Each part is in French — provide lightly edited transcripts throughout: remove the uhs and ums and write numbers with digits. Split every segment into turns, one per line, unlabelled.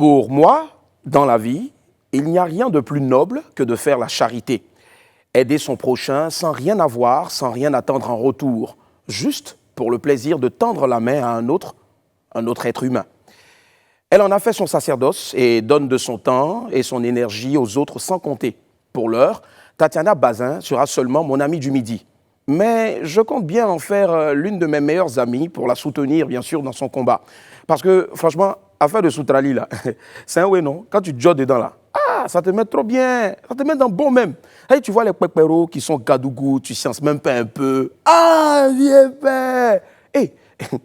Pour moi, dans la vie, il n'y a rien de plus noble que de faire la charité. Aider son prochain sans rien avoir, sans rien attendre en retour, juste pour le plaisir de tendre la main à un autre être humain. Elle en a fait son sacerdoce et donne de son temps et son énergie aux autres sans compter. Pour l'heure, Tatiana Bazin sera seulement mon amie du midi. Mais je compte bien en faire l'une de mes meilleures amies pour la soutenir, bien sûr, dans son combat. Parce que, franchement, affaire de Soutrali, là, c'est un ouais, non? Quand tu jottes dedans, là, ça te met trop bien, ça te met dans bon même. Hey, tu vois les pépéros qui sont gadougou, tu sciences même pas un peu. Ah, viens faire! Hey,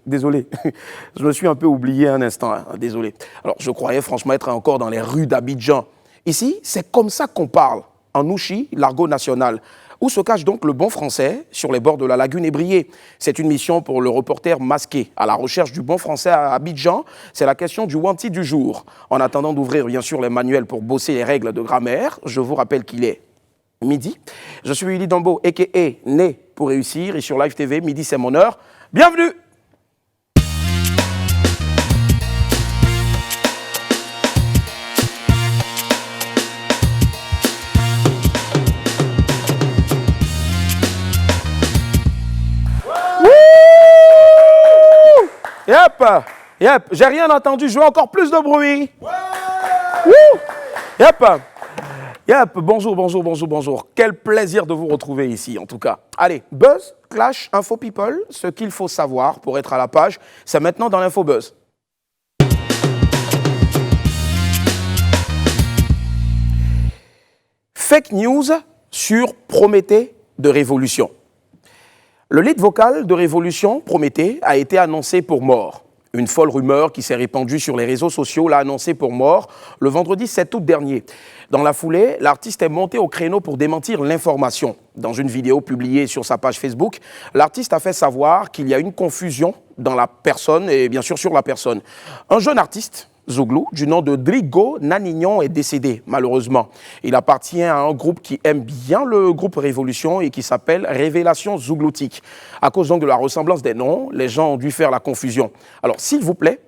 désolé, je me suis un peu oublié un instant, hein, désolé. Alors, je croyais franchement être encore dans les rues d'Abidjan. Ici, c'est comme ça qu'on parle, en Ouchi, l'argot national. Où se cache donc le bon français sur les bords de la lagune ébriée? C'est une mission pour le reporter masqué. À la recherche du bon français à Abidjan, c'est la question du wanti du jour. En attendant d'ouvrir bien sûr les manuels pour bosser les règles de grammaire, je vous rappelle qu'il est midi. Je suis Willy Dambo, a.k.a. né pour réussir, et sur Live TV, midi c'est mon heure. Bienvenue! Yep, j'ai rien entendu, je veux encore plus de bruit. Yep, bonjour. Quel plaisir de vous retrouver ici, en tout cas. Allez, Buzz, Clash, Info People, ce qu'il faut savoir pour être à la page, c'est maintenant dans l'Info Buzz. Fake news sur Prométhée de Révolution. Le lead vocal de Révolution, Prométhée, a été annoncé pour mort. Une folle rumeur qui s'est répandue sur les réseaux sociaux l'a annoncé pour mort le vendredi 7 août dernier. Dans la foulée, l'artiste est monté au créneau pour démentir l'information. Dans une vidéo publiée sur sa page Facebook, l'artiste a fait savoir qu'il y a une confusion dans la personne et bien sûr sur la personne. Un jeune artiste, Zouglou, du nom de Drigo Nanignon, est décédé, malheureusement. Il appartient à un groupe qui aime bien le groupe Révolution et qui s'appelle Révélation Zougloutique. À cause donc de la ressemblance des noms, les gens ont dû faire la confusion. Alors, s'il vous plaît,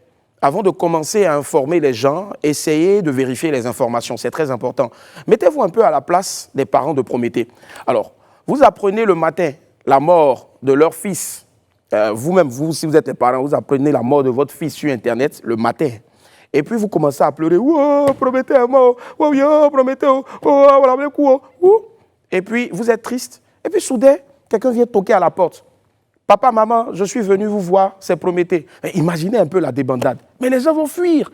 avant de commencer à informer les gens, essayez de vérifier les informations, c'est très important. Mettez-vous un peu à la place des parents de Prométhée. Alors, vous apprenez le matin la mort de leur fils. Vous-même, si vous êtes les parents, vous apprenez la mort de votre fils sur Internet le matin. Et puis vous commencez à pleurer, oh, Prométhée est mort, oh, yo, Prométhée, oh, voilà, oh. Et puis vous êtes triste. Et puis soudain, quelqu'un vient toquer à la porte. Papa, maman, je suis venu vous voir, c'est Prométhée. Imaginez un peu la débandade. Mais les gens vont fuir.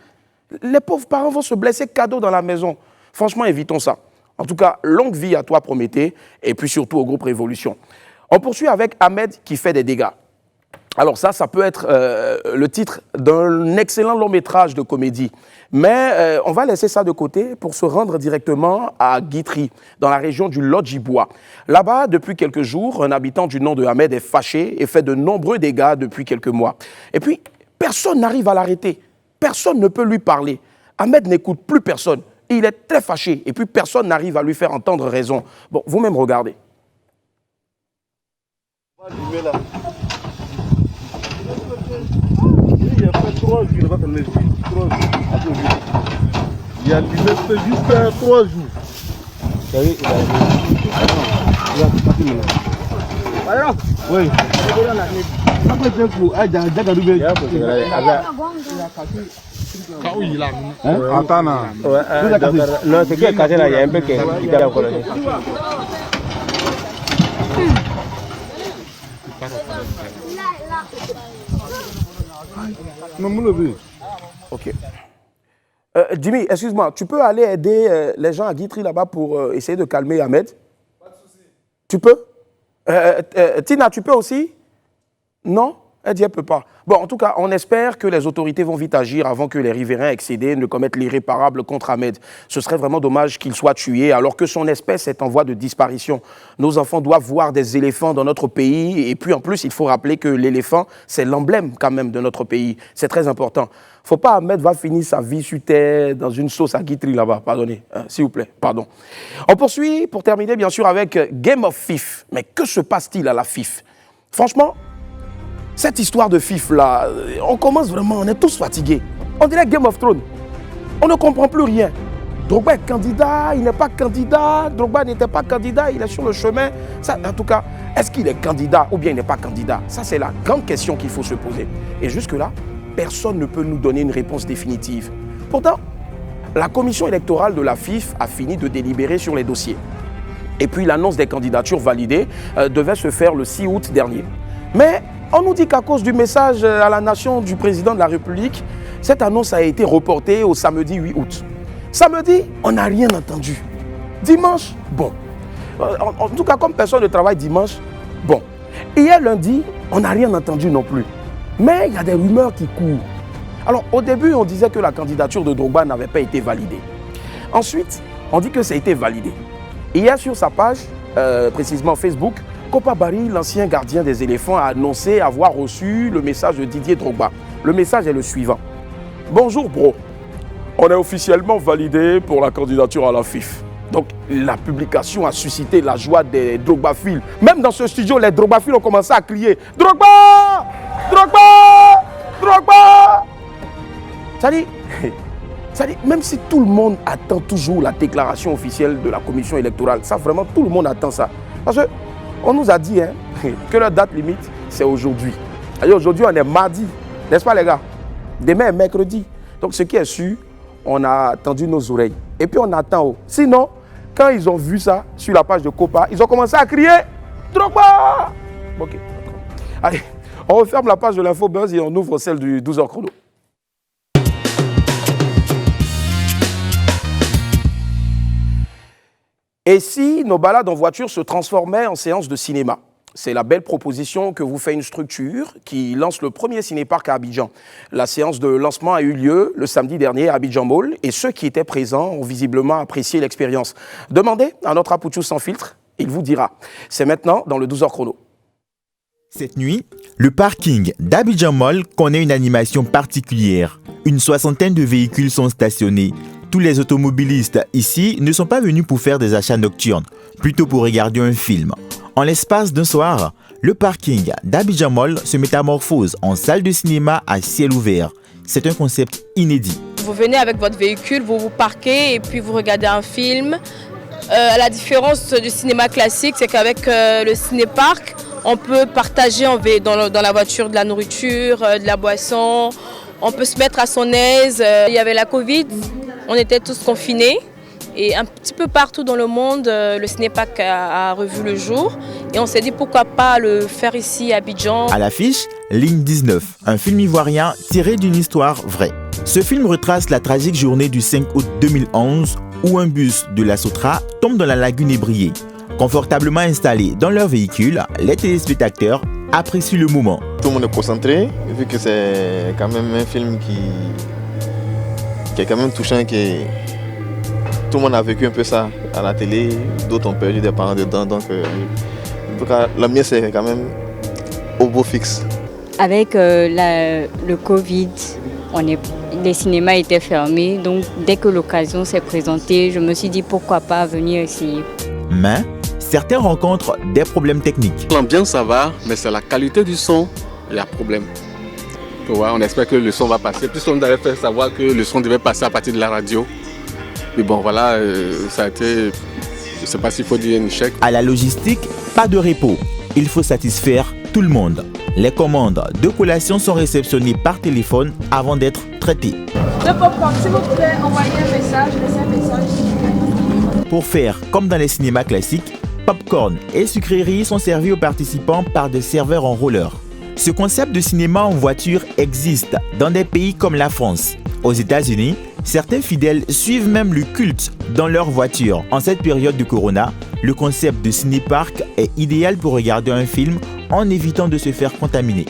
Les pauvres parents vont se blesser cadeau dans la maison. Franchement, évitons ça. En tout cas, longue vie à toi, Prométhée, et puis surtout au groupe Révolution. On poursuit avec Ahmed qui fait des dégâts. Alors ça peut être le titre d'un excellent long métrage de comédie. Mais on va laisser ça de côté pour se rendre directement à Guitry, dans la région du Lodjibois. Là-bas, depuis quelques jours, un habitant du nom de Ahmed est fâché et fait de nombreux dégâts depuis quelques mois. Et puis, personne n'arrive à l'arrêter. Personne ne peut lui parler. Ahmed n'écoute plus personne. Il est très fâché et puis personne n'arrive à lui faire entendre raison. Bon, vous-même regardez.
Il y a fait 3 jours, il va faire 3 jours. Il a fait jusqu'à 3 jours. Vous savez, oui. Attends, non, c'est qui est cassé là, il y a un peu qui est dans la colonie.
Ok. Jimmy, excuse-moi, tu peux aller aider les gens à Guitry là-bas pour essayer de calmer Ahmed? Pas de souci. Tu peux? Tina, tu peux aussi? Non? Elle dit, elle ne peut pas. Bon, en tout cas, on espère que les autorités vont vite agir avant que les riverains excédés ne commettent l'irréparable contre Ahmed. Ce serait vraiment dommage qu'il soit tué alors que son espèce est en voie de disparition. Nos enfants doivent voir des éléphants dans notre pays. Et puis, en plus, il faut rappeler que l'éléphant, c'est l'emblème quand même de notre pays. C'est très important. Faut pas Ahmed va finir sa vie sur terre dans une sauce à Guitry là-bas. Pardonnez, s'il vous plaît, pardon. On poursuit pour terminer, bien sûr, avec Game of FIF. Mais que se passe-t-il à la FIF? Franchement, cette histoire de FIF là, on commence vraiment, on est tous fatigués. On dirait Game of Thrones. On ne comprend plus rien. Drogba est candidat, il n'est pas candidat. Drogba n'était pas candidat, il est sur le chemin. Ça, en tout cas, est-ce qu'il est candidat ou bien il n'est pas candidat? Ça, c'est la grande question qu'il faut se poser. Et jusque-là, personne ne peut nous donner une réponse définitive. Pourtant, la commission électorale de la FIF a fini de délibérer sur les dossiers. Et puis l'annonce des candidatures validées devait se faire le 6 août dernier. Mais on nous dit qu'à cause du message à la nation du président de la République, cette annonce a été reportée au samedi 8 août. Samedi, on n'a rien entendu. Dimanche, bon. En tout cas, comme personne ne travaille dimanche, bon. Hier lundi, on n'a rien entendu non plus. Mais il y a des rumeurs qui courent. Alors au début, on disait que la candidature de Drogba n'avait pas été validée. Ensuite, on dit que ça a été validé. Hier, sur sa page, précisément Facebook, Kopa Barry, l'ancien gardien des éléphants, a annoncé avoir reçu le message de Didier Drogba. Le message est le suivant. Bonjour bro, on est officiellement validé pour la candidature à la FIF. Donc la publication a suscité la joie des Drogbaphiles. Même dans ce studio, les Drogbaphiles ont commencé à crier « Drogba! Drogba! Drogba !» Ça dit, même si tout le monde attend toujours la déclaration officielle de la commission électorale, ça vraiment, tout le monde attend ça. Parce qu'on nous a dit que la date limite, c'est aujourd'hui. Aujourd'hui, on est mardi, n'est-ce pas les gars? Demain est mercredi. Donc ce qui est sûr, on a tendu nos oreilles. Et puis on attend. Sinon, quand ils ont vu ça sur la page de Kopa, ils ont commencé à crier « Drogba !» Ok. Allez, on referme la page de l'Infobuzz et on ouvre celle du 12h chrono. Et si nos balades en voiture se transformaient en séances de cinéma? C'est la belle proposition que vous fait une structure qui lance le premier cinéparc à Abidjan. La séance de lancement a eu lieu le samedi dernier à Abidjan Mall et ceux qui étaient présents ont visiblement apprécié l'expérience. Demandez à notre Apouchou sans filtre, il vous dira. C'est maintenant dans le 12h chrono.
Cette nuit, le parking d'Abidjan Mall connaît une animation particulière. Une soixantaine de véhicules sont stationnés. Tous les automobilistes ici ne sont pas venus pour faire des achats nocturnes, plutôt pour regarder un film. En l'espace d'un soir, le parking d'Abidjan Mall se métamorphose en salle de cinéma à ciel ouvert. C'est un concept inédit.
Vous venez avec votre véhicule, vous vous parquez et puis vous regardez un film. La différence du cinéma classique, c'est qu'avec le cinéparc, on peut partager dans la voiture de la nourriture, de la boisson. On peut se mettre à son aise. Il y avait la Covid, on était tous confinés. Et un petit peu partout dans le monde, le cinéparc a revu le jour. Et on s'est dit pourquoi pas le faire ici à Abidjan.
À l'affiche, Ligne 19, un film ivoirien tiré d'une histoire vraie. Ce film retrace la tragique journée du 5 août 2011 où un bus de la Sotra tombe dans la lagune ébriée. Confortablement installés dans leur véhicule, les téléspectateurs apprécient le moment.
Tout le monde est concentré, vu que c'est quand même un film qui est quand même touchant. Tout le monde a vécu un peu ça à la télé, d'autres ont perdu des parents dedans. Donc, en tout cas, le mien, c'est quand même au beau fixe.
Avec le Covid, les cinémas étaient fermés. Donc, dès que l'occasion s'est présentée, je me suis dit pourquoi pas venir essayer.
Mais certains rencontrent des problèmes techniques.
L'ambiance, ça va, mais c'est la qualité du son, il y a problème. On espère que le son va passer. Plus on avait fait savoir que le son devait passer à partir de la radio. Mais bon, voilà, ça a été, je ne sais pas s'il faut dire un échec.
À la logistique, pas de repos. Il faut satisfaire tout le monde. Les commandes de collation sont réceptionnées par téléphone avant d'être traitées.
Le popcorn, s'il vous plaît, envoyez un message, laissez un message.
Pour faire comme dans les cinémas classiques, popcorn et sucreries sont servis aux participants par des serveurs en roller. Ce concept de cinéma en voiture existe dans des pays comme la France. Aux États-Unis, certains fidèles suivent même le culte dans leur voiture. En cette période de Corona, le concept de cinéparc est idéal pour regarder un film en évitant de se faire contaminer.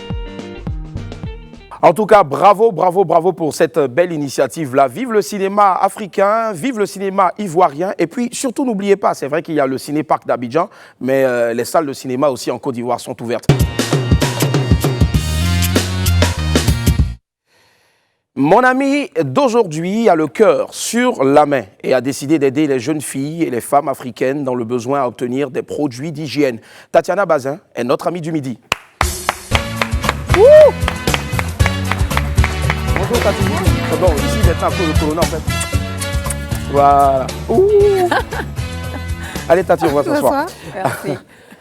En tout cas, bravo, bravo, bravo pour cette belle initiative-là. Vive le cinéma africain, vive le cinéma ivoirien. Et puis, surtout, n'oubliez pas, c'est vrai qu'il y a le cinéparc d'Abidjan, mais les salles de cinéma aussi en Côte d'Ivoire sont ouvertes. Mon ami d'aujourd'hui a le cœur sur la main et a décidé d'aider les jeunes filles et les femmes africaines dans le besoin à obtenir des produits d'hygiène. Tatiana Bazin est notre amie du midi. Bonjour Tati. C'est bon, ici maintenant à cause de Corona en fait. Voilà. Ouh. Allez Tati, on va s'asseoir.
Merci.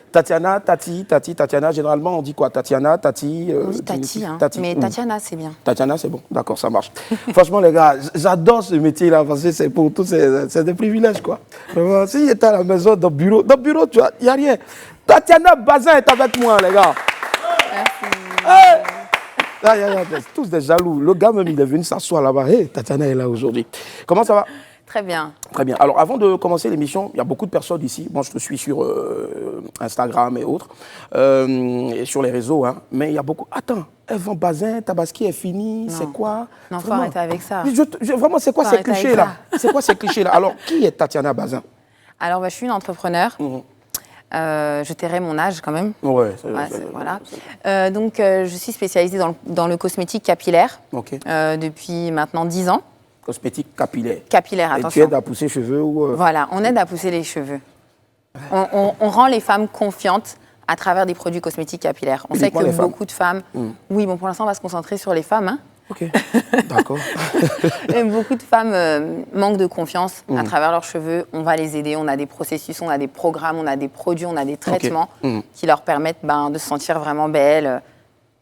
Tatiana, Tatiana, généralement on dit quoi? Tatiana, Tati.
On dit Tati, hein.
Tati.
Mais Tatiana, c'est bien.
Tatiana, c'est bon, d'accord, ça marche. Franchement, les gars, j'adore ce métier-là parce que c'est pour tous, c'est des privilèges, quoi. Vraiment, si j'étais à la maison, dans le bureau, tu vois, il n'y a rien. Tatiana Bazin est avec moi, les gars. Merci. Tous des jaloux. Le gars, même, il est venu s'asseoir là-bas. Hey, Tatiana est là aujourd'hui. Comment ça va?
Très bien.
Très bien. Alors, avant de commencer l'émission, il y a beaucoup de personnes ici. Moi, je te suis sur Instagram et autres, et sur les réseaux. Hein. Mais il y a beaucoup. Attends, Evan Bazin, Tabaski est fini. C'est quoi?
Non, faut arrêter avec ça.
Vraiment, c'est quoi ces clichés-là? C'est quoi ces clichés-là? Alors, qui est Tatiana Bazin?
Alors, bah, je suis une entrepreneur. Je tairai mon âge quand même.
Ouais,
voilà. Donc, je suis spécialisée dans le cosmétique capillaire depuis maintenant 10 ans.
Cosmétique capillaire.
Capillaire,
et
attention.
tu aides à pousser cheveux ou
Voilà, on aide à pousser les cheveux. On rend les femmes confiantes à travers des produits cosmétiques capillaires. On sait que beaucoup de femmes... Oui, bon, pour l'instant, on va se concentrer sur les femmes. Hein.
Ok, d'accord.
Beaucoup de femmes manquent de confiance à travers leurs cheveux. On va les aider. On a des processus, on a des programmes, on a des produits, on a des traitements qui leur permettent de se sentir vraiment belles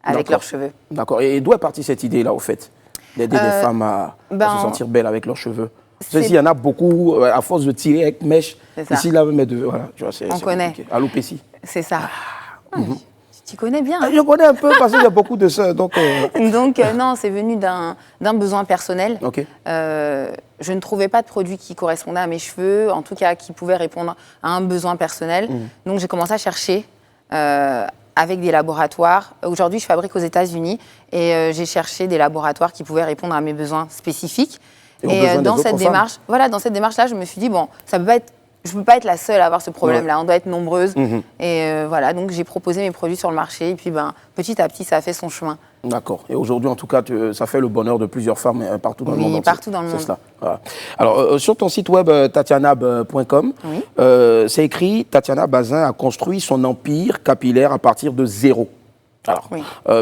avec leurs cheveux.
D'accord. Et d'où est partie cette idée-là, au fait, d'aider les femmes à se sentir belles avec leurs cheveux? Il y en a beaucoup, à force de tirer avec mèche, ici, là, mais voilà, tu vois,
on connaît.
Alopécie.
C'est ça. Tu connais bien.
Je connais un peu parce qu'il y a beaucoup de ça. Donc,
non, c'est venu d'un besoin personnel.
Okay.
Je ne trouvais pas de produit qui correspondait à mes cheveux, en tout cas qui pouvait répondre à un besoin personnel. Donc j'ai commencé à chercher avec des laboratoires. Aujourd'hui, je fabrique aux États-Unis et j'ai cherché des laboratoires qui pouvaient répondre à mes besoins spécifiques. Et dans cette démarche-là, je me suis dit, bon, ça peut pas être. Je ne peux pas être la seule à avoir ce problème-là, on doit être nombreuses. Et voilà, donc j'ai proposé mes produits sur le marché et puis petit à petit, ça a fait son chemin. D'accord. Et aujourd'hui, en tout cas, ça fait le bonheur de plusieurs femmes partout dans le monde. Oui, partout dans le monde. C'est cela.
Voilà. Alors, sur ton site web tatianab.com, c'est écrit « Tatiana Bazin a construit son empire capillaire à partir de zéro ». Alors,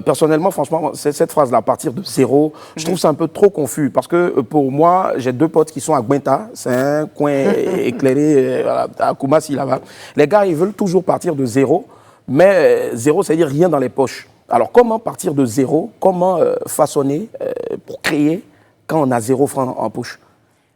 personnellement, franchement, cette phrase-là, à partir de zéro, je trouve ça un peu trop confus parce que pour moi, j'ai deux potes qui sont à Gwenta, c'est un coin éclairé à Koumassi là-bas. Les gars, ils veulent toujours partir de zéro, mais zéro, c'est-à-dire rien dans les poches. Alors, comment partir de zéro? Comment façonner pour créer quand on a 0 francs en poche?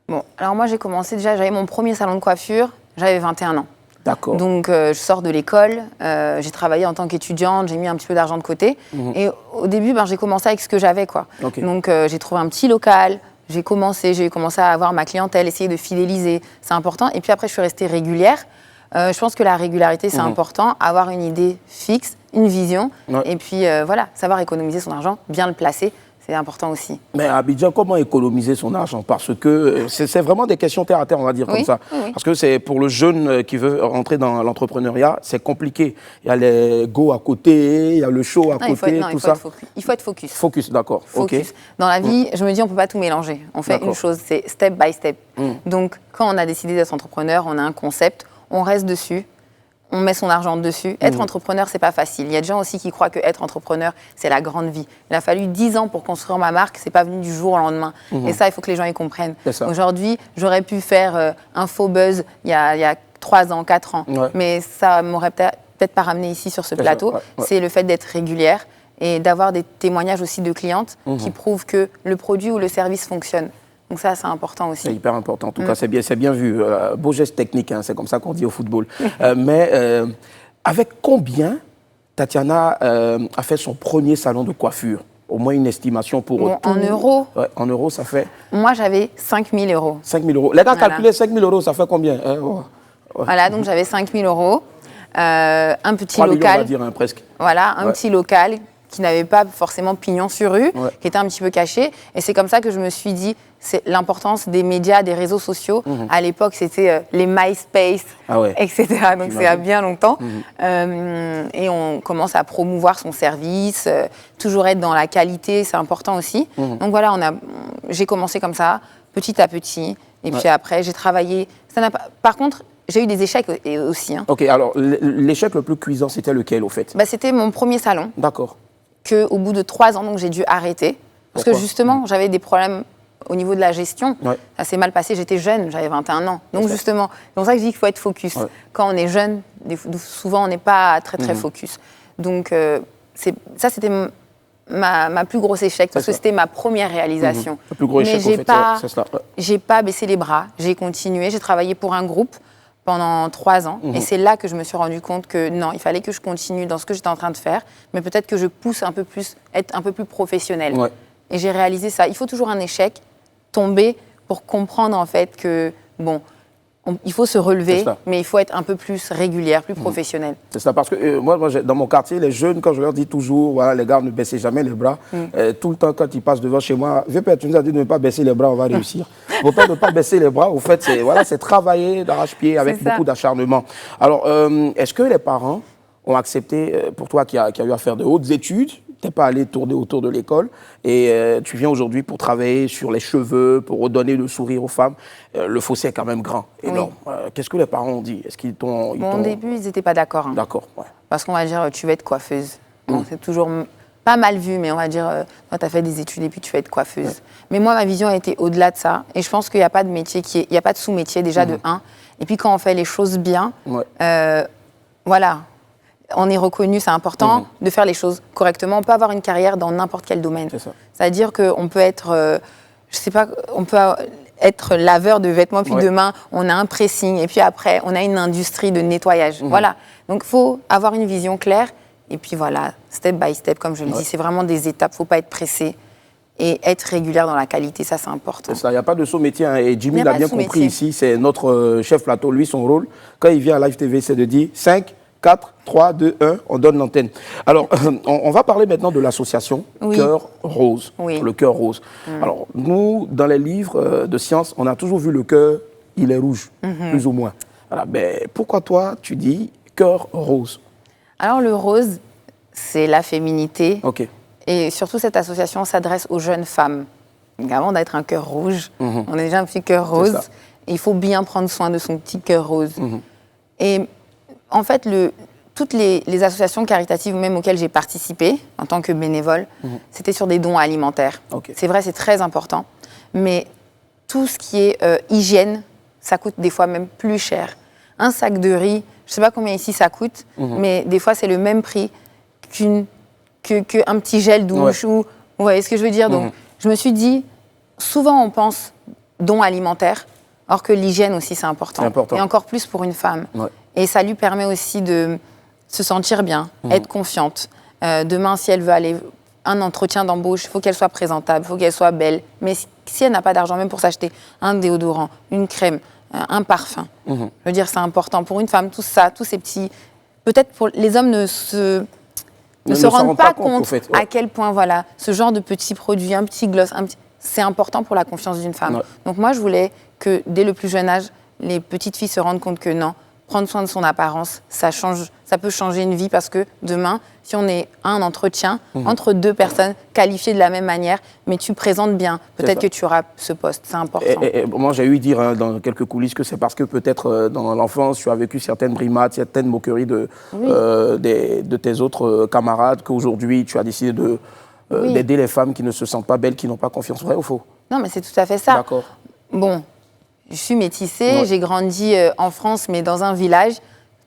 Bon, alors moi, j'ai commencé déjà, j'avais mon premier salon de coiffure, j'avais 21 ans.
D'accord.
Donc, je sors de l'école, j'ai travaillé en tant qu'étudiante, j'ai mis un petit peu d'argent de côté. Et au début, j'ai commencé avec ce que j'avais, quoi. Donc, j'ai trouvé un petit local, j'ai commencé à avoir ma clientèle, essayer de fidéliser, c'est important. Et puis après, je suis restée régulière. Je pense que la régularité, c'est important, avoir une idée fixe, une vision, et puis voilà, savoir économiser son argent, bien le placer. C'est important aussi.
Mais à Abidjan, comment économiser son argent? Parce que c'est vraiment des questions terre à terre, on va dire comme ça. Parce que c'est pour le jeune qui veut rentrer dans l'entrepreneuriat, c'est compliqué. Il y a les go à côté, il y a le show à côté, tout ça.
Il faut être focus.
Focus, d'accord.
Focus. Dans la vie, je me dis, on ne peut pas tout mélanger. On fait une chose, c'est step by step. Donc, quand on a décidé d'être entrepreneur, on a un concept, on reste dessus. On met son argent dessus. Être entrepreneur, c'est pas facile. Il y a des gens aussi qui croient que être entrepreneur, c'est la grande vie. Il a fallu 10 ans pour construire ma marque, c'est pas venu du jour au lendemain. Et ça, il faut que les gens y comprennent. Aujourd'hui, j'aurais pu faire un faux buzz il y a 3 ans, 4 ans, mais ça m'aurait peut-être pas ramené ici sur ce plateau. C'est le fait d'être régulière et d'avoir des témoignages aussi de clientes qui prouvent que le produit ou le service fonctionne. Donc ça, c'est important aussi. C'est
hyper important. En tout cas, c'est bien vu. Beau geste technique, hein, c'est comme ça qu'on dit au football. Mais avec combien Tatiana a fait son premier salon de coiffure? Au moins une estimation pour tout.
En euros?
En euros, ça fait?
Moi, j'avais 5 000 euros.
5 000 euros. Les gars, calculez 5 000 euros, ça fait combien?
Voilà, donc j'avais 5 000 euros. Un petit
3
local.
Millions, on va dire, hein, presque.
Voilà, un petit local qui n'avait pas forcément pignon sur rue, qui était un petit peu caché. Et c'est comme ça que je me suis dit, c'est l'importance des médias, des réseaux sociaux. À l'époque, c'était les MySpace, etc. Donc c'est à bien longtemps. Et on commence à promouvoir son service, toujours être dans la qualité, c'est important aussi. Donc voilà, j'ai commencé comme ça, petit à petit. Et puis après, j'ai travaillé. Par contre, j'ai eu des échecs aussi. Hein.
Ok, alors l'échec le plus cuisant, c'était lequel au fait?
C'était mon premier salon.
D'accord.
Qu'au bout de 3 ans, donc j'ai dû arrêter. Parce que justement, j'avais des problèmes au niveau de la gestion.
Ouais.
Ça s'est mal passé, j'étais jeune, j'avais 21 ans. Donc justement, c'est pour ça que je dis qu'il faut être focus.
Ouais.
Quand on est jeune, souvent on n'est pas très focus. Donc ça, c'était ma plus grosse échec, parce que c'était ma première réalisation.
Le plus gros échec,
Mais
c'est cela. Ouais.
j'ai pas baissé les bras, j'ai continué, j'ai travaillé pour un groupe pendant 3 ans. Et c'est là que je me suis rendu compte que non, il fallait que je continue dans ce que j'étais en train de faire, mais peut-être que je pousse un peu plus, être un peu plus professionnelle.
Ouais.
Et j'ai réalisé ça. Il faut toujours un échec, tomber, pour comprendre en fait que, bon, il faut se relever, mais il faut être un peu plus régulière, plus professionnelle.
C'est ça, parce que moi, dans mon quartier, les jeunes, quand je leur dis toujours, voilà, les gars, ne baissez jamais les bras, tout le temps, quand ils passent devant chez moi, VPR, tu nous as dit de ne pas baisser les bras, on va réussir. Pourtant, ne pas baisser les bras, au fait, c'est travailler d'arrache-pied avec beaucoup d'acharnement. Alors, est-ce que les parents ont accepté, pour toi qui a eu à faire de hautes études, tu n'es pas allé tourner autour de l'école et tu viens aujourd'hui pour travailler sur les cheveux, pour redonner le sourire aux femmes. Le fossé est quand même grand, énorme. Qu'est-ce que les parents ont dit? Est-ce qu'ils t'ont...
Au début, ils n'étaient pas d'accord. Hein.
D'accord, ouais.
Parce qu'on va dire, tu vas être coiffeuse. Bon, c'est toujours pas mal vu, mais on va dire, tu as fait des études et puis tu vas être coiffeuse. Ouais. Mais moi, ma vision a été au-delà de ça. Et je pense qu'il n'y a pas de métier il n'y a pas de sous-métier déjà de 1. Et puis quand on fait les choses bien, voilà. On est reconnu, c'est important de faire les choses correctement. On peut avoir une carrière dans n'importe quel domaine. C'est-à-dire qu'on peut être, je sais pas, on peut être laveur de vêtements, puis demain, on a un pressing, et puis après, on a une industrie de nettoyage. Voilà. Donc, il faut avoir une vision claire, et puis voilà, step by step, comme je le dis, c'est vraiment des étapes. Il ne faut pas être pressé et être régulière dans la qualité, ça, c'est important.
C'est ça, il n'y a pas de sous-métier. Hein. Et Jimmy l'a bien compris ici, c'est notre chef plateau. Lui, son rôle, quand il vient à Live TV, c'est de dire 5, 4, 3, 2, 1, on donne l'antenne. Alors, on va parler maintenant de l'association Cœur Rose, le Cœur Rose. Alors, nous, dans les livres de sciences, on a toujours vu le cœur, il est rouge, plus ou moins. Alors, ben, pourquoi toi, tu dis Cœur Rose? Alors, le rose, c'est la féminité. Ok. Et surtout, cette association s'adresse aux jeunes femmes. Donc, avant d'être un cœur rouge, on est déjà un petit cœur rose. Et il faut bien prendre soin de son petit cœur rose. Et en fait, toutes les associations caritatives, même auxquelles j'ai participé en tant que bénévole, c'était sur des dons alimentaires. C'est vrai, c'est très important. Mais tout ce qui est hygiène, ça coûte des fois même plus cher. Un sac de riz, je ne sais pas combien ici ça coûte, mais des fois, c'est le même prix qu'un petit gel douche. Ou, vous voyez ce que je veux dire? Donc, je me suis dit, souvent, on pense dons alimentaires, alors que l'hygiène aussi, c'est important. Et encore plus pour une femme. Et ça lui permet aussi de se sentir bien, être confiante. Demain, si elle veut aller un entretien d'embauche, il faut qu'elle soit présentable, il faut qu'elle soit belle. Mais si elle n'a pas d'argent, même pour s'acheter un déodorant, une crème, un parfum, je veux dire, c'est important. Pour une femme, tout ça, tous ces petits... Peut-être pour les hommes ne se rendent pas compte à quel point, voilà, ce genre de petits produits, un petit gloss, c'est important pour la confiance d'une femme. Donc moi, je voulais que, dès le plus jeune âge, les petites filles se rendent compte que non, prendre soin de son apparence, ça peut changer une vie, parce que demain, si on est à un entretien entre deux personnes qualifiées de la même manière, mais tu présentes bien, peut-être que tu auras ce poste, c'est important. Et moi, j'ai eu dire dans quelques coulisses que c'est parce que peut-être dans l'enfance, tu as vécu certaines brimades, certaines moqueries de tes autres camarades, qu'aujourd'hui, tu as décidé d'aider les femmes qui ne se sentent pas belles, qui n'ont pas confiance. Vrai ou faux? Non, mais c'est tout à fait ça. D'accord. Bon. Je suis métissée, j'ai grandi en France, mais dans un village,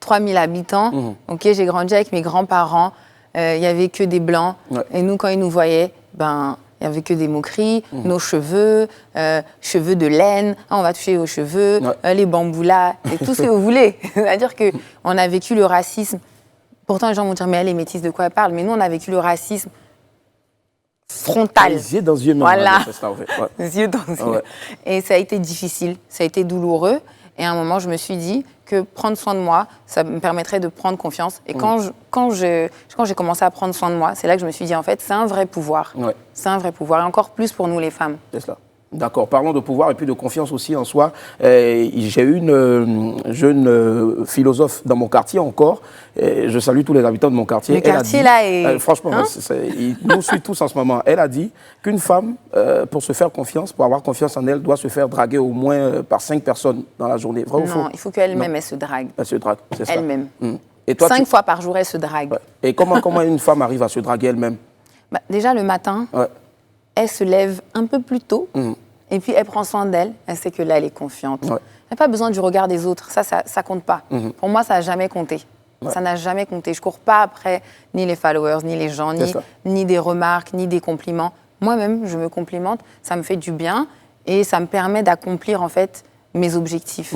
3000 habitants. J'ai grandi avec mes grands-parents, il n'y avait que des blancs. Et nous, quand ils nous voyaient, il n'y avait que des moqueries, nos cheveux, cheveux de laine, on va toucher aux cheveux, les bamboulas, et tout ce que vous voulez. C'est-à-dire qu'on a vécu le racisme. Pourtant, les gens vont dire, mais elle est métisse, de quoi elle parle? Mais nous, on a vécu le racisme frontal. Les yeux dans les yeux, même. Voilà. Les yeux dans les yeux. Et ça a été difficile, ça a été douloureux. Et à un moment, je me suis dit que prendre soin de moi, ça me permettrait de prendre confiance. Et quand j'ai commencé à prendre soin de moi, c'est là que je me suis dit, en fait, c'est un vrai pouvoir. C'est un vrai pouvoir. Et encore plus pour nous, les femmes. C'est cela. D'accord. Parlons de pouvoir et puis de confiance aussi en soi. J'ai eu une jeune philosophe dans mon quartier encore. Je salue tous les habitants de mon quartier. Le quartier, là, est... franchement, il nous suit tous en ce moment. Elle a dit qu'une femme, pour se faire confiance, pour avoir confiance en elle, doit se faire draguer au moins par 5 personnes dans la journée. Vrai ou faux? Non, il faut qu'elle-même, elle se drague. Elle se drague, c'est ça. Elle-même. Et toi, 5 fois par jour, elle se drague. Et comment une femme arrive à se draguer elle-même? Déjà, le matin...
elle se lève un peu plus tôt, et puis elle prend soin d'elle, elle sait que là, elle est confiante.
Ouais.
Elle n'a pas besoin du regard des autres, ça compte pas. Pour moi, ça n'a jamais compté.
Ouais.
Ça n'a jamais compté. Je cours pas après ni les followers, ni les gens, ni des remarques, ni des compliments. Moi-même, je me complimente, ça me fait du bien et ça me permet d'accomplir en fait mes objectifs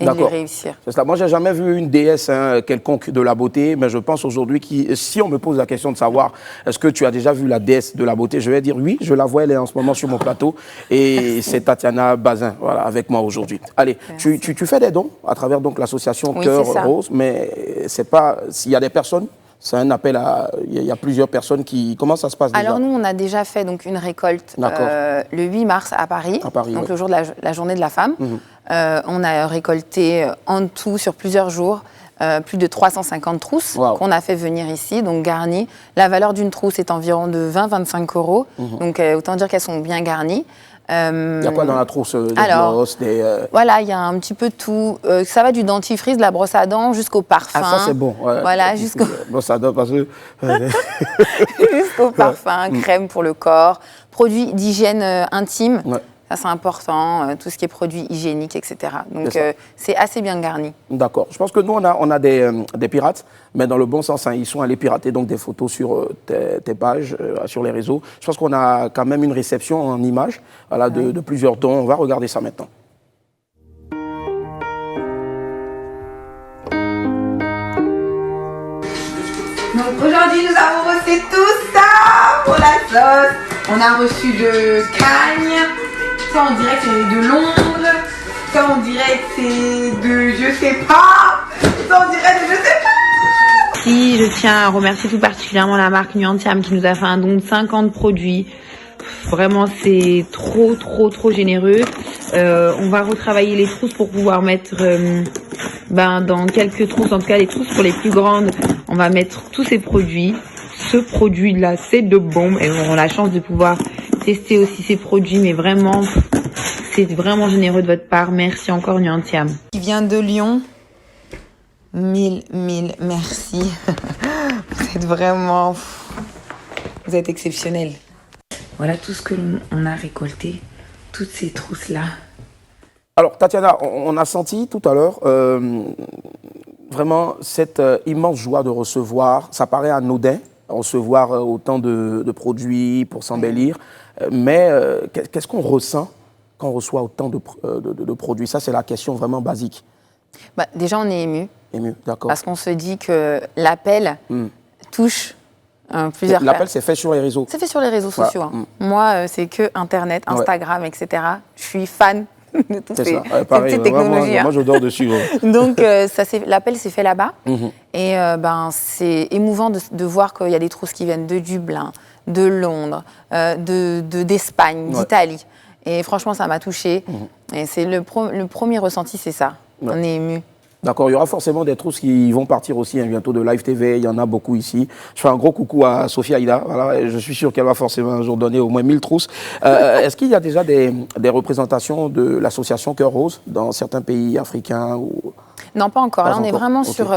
et de les réussir.
C'est ça. Moi, j'ai jamais vu une déesse quelconque de la beauté, mais je pense aujourd'hui que si on me pose la question de savoir est-ce que tu as déjà vu la déesse de la beauté, je vais dire oui, je la vois, elle est en ce moment sur mon plateau et c'est Tatiana Bazin, voilà, avec moi aujourd'hui. Allez, tu fais des dons à travers donc l'association Cœur Rose, mais c'est pas s'il y a des personnes. C'est un appel à... Il y a plusieurs personnes qui... Comment ça se passe déjà?
Alors nous, on a déjà fait donc, une récolte le 8 mars à Paris, donc le jour de la journée de la femme. On a récolté en tout, sur plusieurs jours, plus de 350 trousses qu'on a fait venir ici, donc garnies. La valeur d'une trousse est environ de 20-25 €. Donc autant dire qu'elles sont bien garnies.
Il y a quoi dans la trousse?
Voilà, il y a un petit peu tout. Ça va du dentifrice, de la brosse à dents, jusqu'au parfum.
Ah, ça, c'est bon. Ouais.
Voilà, jusqu'au...
brosse à dents, parce que...
jusqu'au parfum, crème pour le corps, produits d'hygiène intime. Ça, c'est important, tout ce qui est produits hygiéniques, etc. Donc, c'est assez bien garni.
D'accord. Je pense que nous, on a des pirates, mais dans le bon sens. Ils sont allés pirater donc, des photos sur tes pages, sur les réseaux. Je pense qu'on a quand même une réception en images de plusieurs dons. On va regarder ça maintenant.
Donc, aujourd'hui, nous avons reçu tout ça pour la sauce. On a reçu de Cagnes. Ça, on dirait que c'est de Londres. Ça, on dirait que c'est de je sais pas. Ça, on dirait de je sais pas.
Si, je tiens à remercier tout particulièrement la marque Nuantiam qui nous a fait un don de 50 produits. Vraiment, c'est trop généreux. On va retravailler les trousses pour pouvoir mettre dans quelques trousses, en tout cas les trousses pour les plus grandes, on va mettre tous ces produits. Ce produit-là, c'est de bombe et on a la chance de pouvoir tester aussi ces produits, mais vraiment, c'est vraiment généreux de votre part. Merci encore Nuantiam.
Qui vient de Lyon. Mille merci. Vous êtes vraiment... Vous êtes exceptionnels. Voilà tout ce que l'on a récolté, toutes ces trousses-là.
Alors, Tatiana, on a senti tout à l'heure vraiment cette immense joie de recevoir. Ça paraît anodin, recevoir autant de produits pour s'embellir. Mais qu'est-ce qu'on ressent quand on reçoit autant de produits? Ça, c'est la question vraiment basique.
Déjà, on est ému.
Ému, d'accord.
Parce qu'on se dit que l'appel touche plusieurs...
L'appel, c'est fait sur les réseaux? C'est
fait sur les réseaux sociaux. Hein. Moi, c'est que Internet, Instagram, etc. Je suis fan de toutes ces petites technologies.
Moi, je dors dessus.
Donc, l'appel s'est fait là-bas. Et c'est émouvant de voir qu'il y a des trousses qui viennent de Dublin, de Londres, d'Espagne, d'Italie. Et franchement, ça m'a touchée. Et c'est le premier ressenti, c'est ça. On est ému.
D'accord, il y aura forcément des trousses qui vont partir aussi bientôt de Live TV, il y en a beaucoup ici. Je fais un gros coucou à Sophie Aïda, voilà, et je suis sûr qu'elle va forcément un jour donner au moins 1000 trousses. Est-ce qu'il y a déjà des représentations de l'association Cœur Rose dans certains pays africains ou...
Non, pas encore. Là, on est vraiment sur...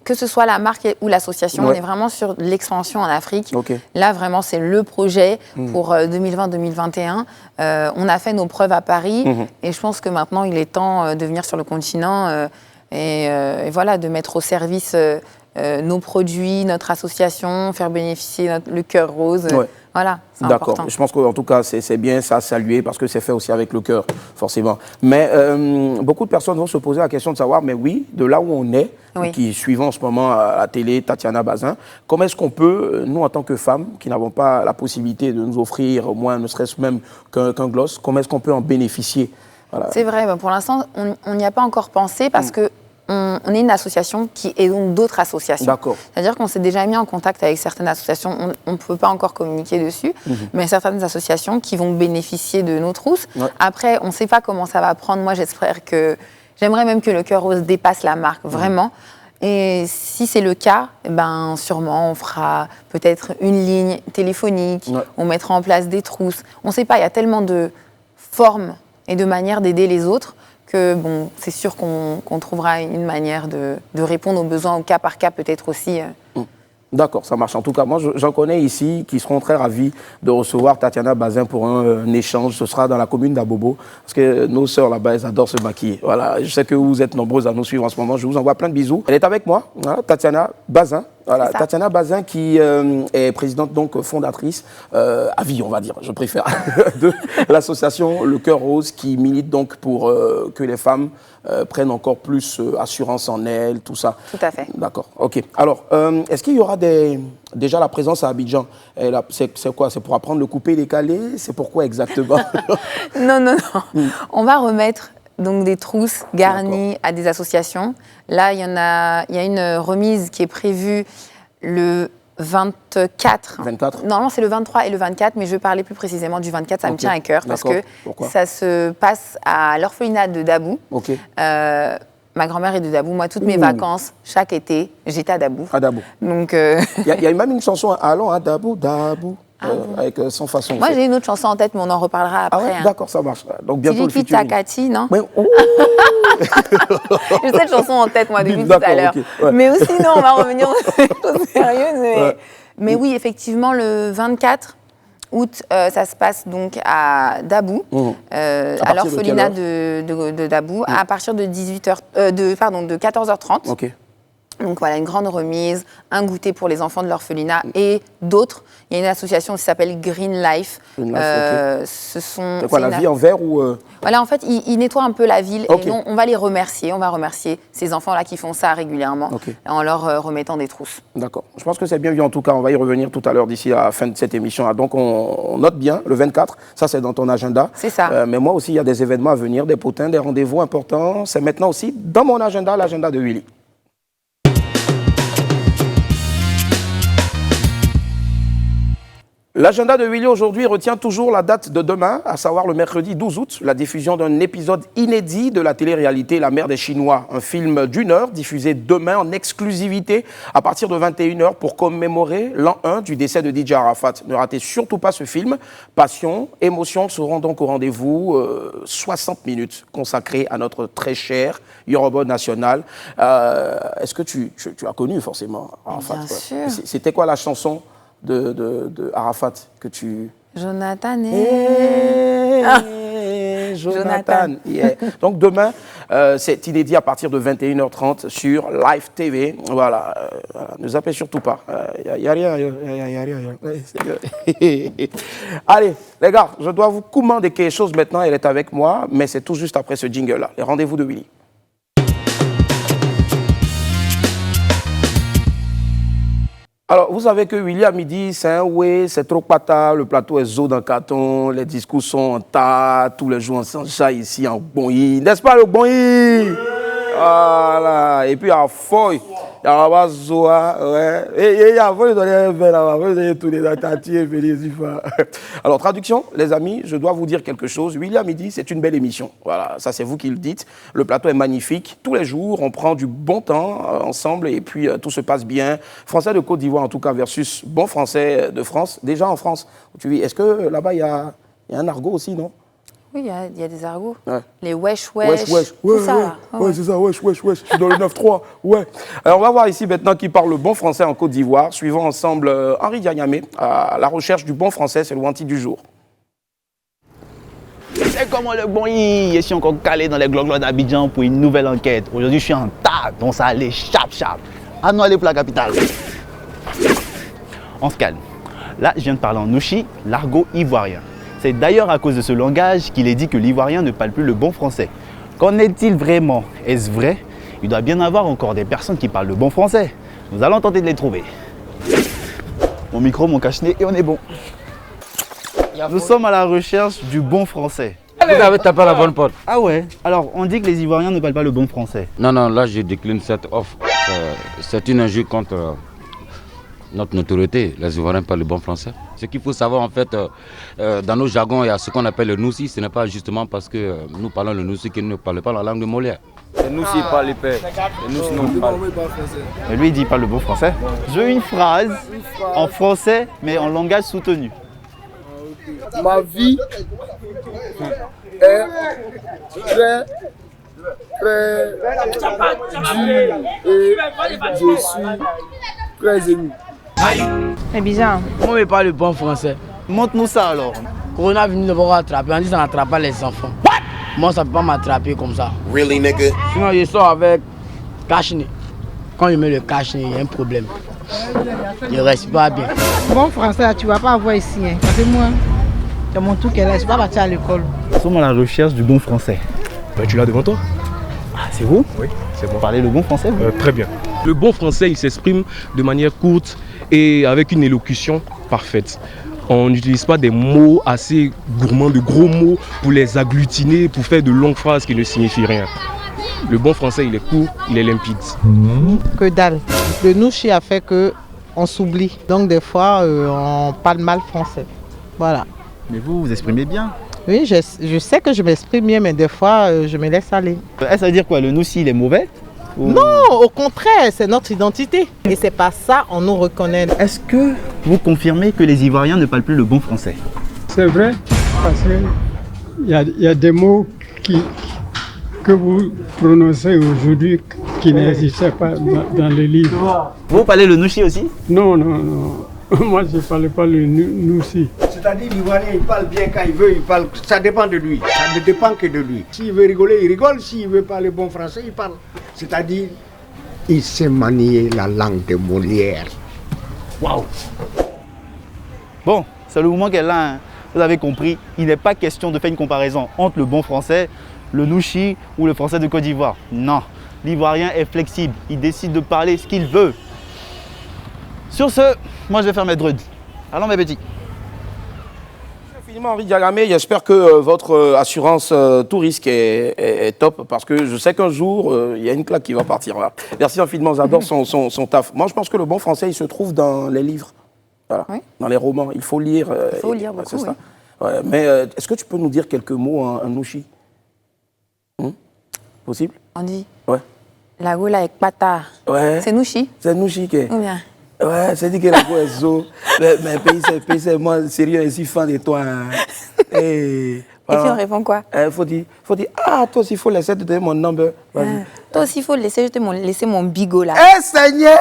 que ce soit la marque ou l'association, on est vraiment sur l'expansion en Afrique. Là, vraiment, c'est le projet pour 2020-2021. On a fait nos preuves à Paris et je pense que maintenant, il est temps de venir sur le continent et voilà, de mettre au service nos produits, notre association, faire bénéficier le Cœur Rose. Voilà, c'est important.
D'accord, je pense qu'en tout cas, c'est bien ça à saluer parce que c'est fait aussi avec le cœur, forcément. Mais beaucoup de personnes vont se poser la question de savoir, mais oui, de là où on est, qui suivons en ce moment à la télé Tatiana Bazin, comment est-ce qu'on peut, nous en tant que femmes, qui n'avons pas la possibilité de nous offrir au moins, ne serait-ce même qu'un gloss, comment est-ce qu'on peut en bénéficier? Voilà.
C'est vrai, pour l'instant, on n'y a pas encore pensé parce que on est une association qui est donc d'autres associations.
D'accord.
C'est-à-dire qu'on s'est déjà mis en contact avec certaines associations, on ne peut pas encore communiquer dessus, mais certaines associations qui vont bénéficier de nos trousses. Après, on ne sait pas comment ça va prendre. Moi, j'aimerais même que le Cœur Rose dépasse la marque, vraiment. Et si c'est le cas, sûrement on fera peut-être une ligne téléphonique, on mettra en place des trousses. On ne sait pas, il y a tellement de formes et de manières d'aider les autres que c'est sûr qu'on trouvera une manière de répondre aux besoins au cas par cas peut-être aussi
D'accord, ça marche. En tout cas, moi, j'en connais ici qui seront très ravis de recevoir Tatiana Bazin pour un échange. Ce sera dans la commune d'Abobo, parce que nos sœurs là-bas, elles adorent se maquiller. Voilà, je sais que vous êtes nombreuses à nous suivre en ce moment. Je vous envoie plein de bisous. Elle est avec moi, voilà, Tatiana Bazin. Voilà, Tatiana Bazin qui est présidente, donc fondatrice, à vie, on va dire, je préfère, de l'association Le Cœur Rose, qui milite donc pour que les femmes prennent encore plus assurance en elles, tout ça.
Tout à fait.
D'accord, ok. Alors, est-ce qu'il y aura déjà la présence à Abidjan? C'est quoi? C'est pour apprendre le coupé décalé? C'est pourquoi exactement?
Non. On va remettre donc des trousses garnies à des associations. Là, il y a une remise qui est prévue le 24.
24.
Normalement, c'est le 23 et le 24, mais je vais parler plus précisément du 24. Ça me tient à cœur parce que ça se passe à l'orphelinat de Dabou. Ma grand-mère est de Dabou. Moi, toutes mes vacances, chaque été, j'étais à Dabou.
À Dabou.
Donc,
il y a même une chanson, allons à Dabou, Dabou. Avec son façon.
Moi, j'ai une autre chanson en tête, mais on en reparlera après.
Ah ouais, d'accord, ça marche. Donc bientôt le futur.
Takati, non?
Mais,
j'ai cette chanson en tête, moi, depuis tout à l'heure. Okay, ouais. Mais aussi, non, on va revenir aux choses sérieuses. Mais oui, effectivement, le 24 août, ça se passe donc à Dabou, à l'orphelinat de Dabou, à partir de 14h30.
Ok.
Donc voilà, une grande remise, un goûter pour les enfants de l'orphelinat et d'autres. Il y a une association qui s'appelle Green Life. Ce sont.
C'est quoi, la vie en vert ou
Voilà, en fait, ils nettoient un peu la ville et on va les remercier. On va remercier ces enfants-là qui font ça régulièrement en leur remettant des trousses. D'accord.
Je pense que c'est bien vu en tout cas. On va y revenir tout à l'heure d'ici à la fin de cette émission. Donc on note bien le 24. Ça, c'est dans ton agenda.
C'est ça.
Mais moi aussi, il y a des événements à venir, des potins, des rendez-vous importants. C'est maintenant aussi dans mon agenda, l'agenda de Willy. L'agenda de Willy aujourd'hui retient toujours la date de demain, à savoir le mercredi 12 août, la diffusion d'un épisode inédit de la télé-réalité La Mer des Chinois, un film d'1 heure diffusé demain en exclusivité à partir de 21h pour commémorer l'an 1 du décès de DJ Arafat. Ne ratez surtout pas ce film. Passion, émotion seront donc au rendez-vous. 60 minutes consacrées à notre très cher Yoruba national. Est-ce que tu as connu forcément Arafat?
Bien sûr.
C'était quoi la chanson de Arafat que tu...
Jonathan.
Jonathan. Yeah. Donc demain, c'est inédit à partir de 21h30 sur Live TV. Voilà. Ne zappez surtout pas. Y a rien. Allez, les gars, je dois vous commander quelque chose maintenant. Elle est avec moi, mais c'est tout juste après ce jingle-là. Les rendez-vous de Willy. Alors, vous savez que Willy à midi, c'est un ouais, c'est trop pata, le plateau est zo dans le carton, les discours sont en tas, tous les jours on s'enchaîne ici en bonyi. N'est-ce pas le bonyi? Voilà. Et puis à Foy, il y a un zoa, ouais. Et il y a Foy dans les verres là-bas, vous avez tous les attatiers, Alors, traduction, les amis, je dois vous dire quelque chose. Willy à midi, c'est une belle émission. Voilà, ça c'est vous qui le dites. Le plateau est magnifique. Tous les jours, on prend du bon temps ensemble et puis tout se passe bien. Français de Côte d'Ivoire, en tout cas, versus bon français de France. Déjà en France, tu vis. Est-ce que là-bas, il y a un argot aussi, non?
Oui, il y a des argots.
Ouais.
Les wesh.
Tout ça. Ouais, c'est ça, wesh. Je suis dans le 9-3. Ouais. Alors, on va voir ici maintenant qui parle le bon français en Côte d'Ivoire. Suivons ensemble Henri Dianyamé à la recherche du bon français. C'est le Wanti du jour.
C'est comment le bon je suis encore calé dans les gloglots d'Abidjan pour une nouvelle enquête. Aujourd'hui, je suis en tas, donc ça allait chap. Ah non, allez pour la capitale. On se calme. Là, je viens de parler en nouchi, l'argot ivoirien. C'est d'ailleurs à cause de ce langage qu'il est dit que l'ivoirien ne parle plus le bon français. Qu'en est-il vraiment? Est-ce vrai? Il doit bien y avoir encore des personnes qui parlent le bon français. Nous allons tenter de les trouver. Mon micro, mon cache-nez et on est bon. Nous sommes à la recherche du bon français.
Vous avez tapé la bonne porte.
Ah ouais? Alors, on dit que les Ivoiriens ne parlent pas le bon français.
Non, là je décline cette offre. C'est une injure contre notre notoriété. Les Ivoiriens parlent le bon français. Ce qu'il faut savoir en fait, dans nos jargons, il y a ce qu'on appelle le noussi. Ce n'est pas justement parce que nous parlons le noussi qu'ils ne parlent pas la langue de Molière.
Et nous, s'ils parlent l'épée, et nous, sinon, on parle.
Mais lui, il dit pas le bon français. Je veux une phrase en français, mais en langage soutenu.
Ma vie est très dure et je suis très ému.
C'est bizarre. Moi, je parle le bon français.
Montre-nous ça alors.
Corona est venu de voir attraper. On dit que ça n'attrape pas les enfants. Moi, ça ne peut pas m'attraper comme ça.
Really, nigga?
Sinon, je sors avec cache-nez. Quand je mets le cache-nez, il y a un problème. Je ne reste pas bien.
Bon français, tu ne vas pas avoir ici. Hein. Parce que moi, c'est mon truc est là. Je ne suis pas parti à l'école.
Nous sommes à la recherche du bon français.
Tu l'as devant toi?
Ah, c'est vous?
Oui, c'est moi.
Vous parlez le bon français vous?
Très bien. Le bon français, il s'exprime de manière courte et avec une élocution parfaite. On n'utilise pas des mots assez gourmands, de gros mots pour les agglutiner, pour faire de longues phrases qui ne signifient rien. Le bon français, il est court, il est limpide.
Que dalle. Le nouchi a fait qu'on s'oublie. Donc des fois, on parle mal français. Voilà.
Mais vous vous exprimez bien.
Oui, je sais que je m'exprime bien, mais des fois, je me laisse aller.
Ça veut dire quoi? Le noussi, il est mauvais?
Non, au contraire, c'est notre identité. Et c'est pas ça, on nous reconnaît.
Est-ce que vous confirmez que les Ivoiriens ne parlent plus le bon français?
C'est vrai, parce qu'il y a des mots que vous prononcez aujourd'hui qui n'existaient pas dans les livres.
Vous parlez le nouchi aussi?
Non, non, non. Moi, je ne parlais pas le noussi.
C'est-à-dire l'Ivoirien, il parle bien quand il veut, il parle. Ça dépend de lui. Ça ne dépend que de lui. S'il veut rigoler, il rigole. S'il veut parler bon français, il parle. C'est-à-dire, il sait manier la langue de Molière.
Waouh! Bon, c'est le moment qu'elle a. Hein. Vous avez compris, il n'est pas question de faire une comparaison entre le bon français, le nouchi ou le français de Côte d'Ivoire. Non, l'Ivoirien est flexible. Il décide de parler ce qu'il veut. Sur ce, moi je vais faire mes druides. Allons mes petits.
Infiniment Henri Diagamé, j'espère que votre assurance tout risque est top parce que je sais qu'un jour, il y a une claque qui va partir là. Merci infiniment, j'adore son taf. Moi je pense que le bon français, il se trouve dans les livres, voilà, oui. Dans les romans. Il faut lire.
Il faut lire beaucoup, oui.
Ouais, mais est-ce que tu peux nous dire quelques mots en nouchi? Possible?
On dit?
Ouais.
La goula avec pata.
Ouais.
C'est nouchi?
C'est nouchi que.
Ou bien?
Ouais, c'est dit que la goula est zo. Mais pays, c'est moi, sérieux, ici, fan de toi. Hein. Et
puis on répond quoi?
Faut dire, ah, toi aussi, il faut laisser te donner mon number.
Toi aussi, il faut laisser mon bigot là.
Eh, Seigneur!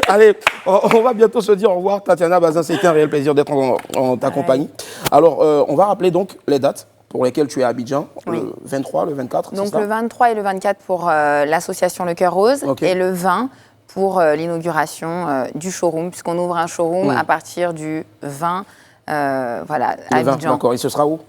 Allez, on va bientôt se dire au revoir. Tatiana Bazin, c'était un réel plaisir d'être en ta compagnie. Alors, on va rappeler donc les dates pour lesquelles tu es à Abidjan, oui. Le 23, le 24,
donc le 23 et le 24 pour l'association Le Cœur Rose, okay. Et le 20 pour l'inauguration du showroom, puisqu'on ouvre un showroom à partir du 20, voilà, à Abidjan.
D'accord, et ce sera où?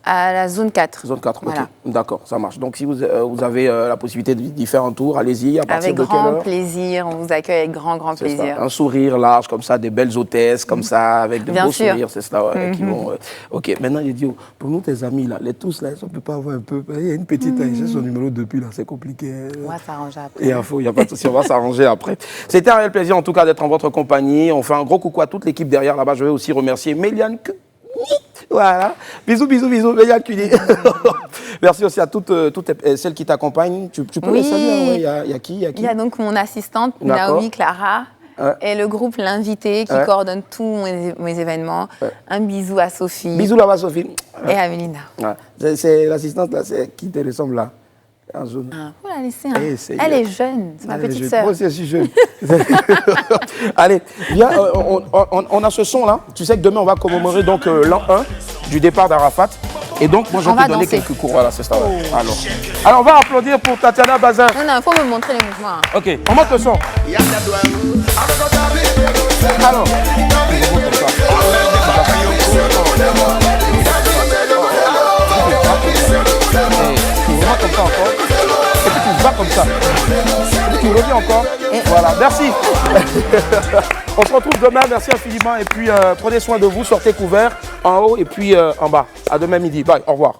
À la zone 4.
Zone 4,
voilà.
Ok. D'accord, ça marche. Donc si vous avez la possibilité d'y faire un tour, allez-y. À partir
avec
de
grand
quelle heure?
Plaisir, on vous accueille avec grand plaisir.
Ça. Un sourire large comme ça, des belles hôtesses comme ça, avec de beaux sourires, c'est ça, ouais, qui vont... Ok, maintenant j'ai dit, pour nous tes amis là, les tous là, on ne peut pas avoir un peu... Il y a une petite, j'ai son numéro depuis là, c'est compliqué.
On va s'arranger après.
Il n'y a pas de souci, on va s'arranger après. C'était un réel plaisir en tout cas d'être en votre compagnie. On fait un gros coucou à toute l'équipe derrière là-bas. Je vais aussi remercier Méliane. Voilà, bisous, Méliane Cuny. Merci aussi à toutes celles qui t'accompagnent. Tu peux les saluer, il y a qui?
Il y a donc mon assistante, Naomi Clara, et le groupe L'Invité qui coordonne tous mes événements. Un bisou à Sophie.
Bisous là-bas, Sophie.
Et à Melinda.
C'est l'assistante là, c'est qui te ressemble là?
Faut la laisser. Hein. Elle est jeune, c'est ma petite sœur.
Moi aussi, je suis jeune. Allez, viens, on a ce son là. Tu sais que demain, on va commémorer donc l'an 1 du départ d'Arafat. Et donc, moi, je vais te donner quelques cours. Voilà, c'est ça. Alors, on va applaudir pour Tatiana Bazin.
Non, il faut me montrer les mouvements. Hein.
Ok, on monte le son. Alors, comme ça encore. Et puis tu vas comme ça. Et puis tu reviens encore. Voilà, merci. On se retrouve demain, merci infiniment. Et puis prenez soin de vous, sortez couverts en haut et puis en bas. À demain midi. Bye, au revoir.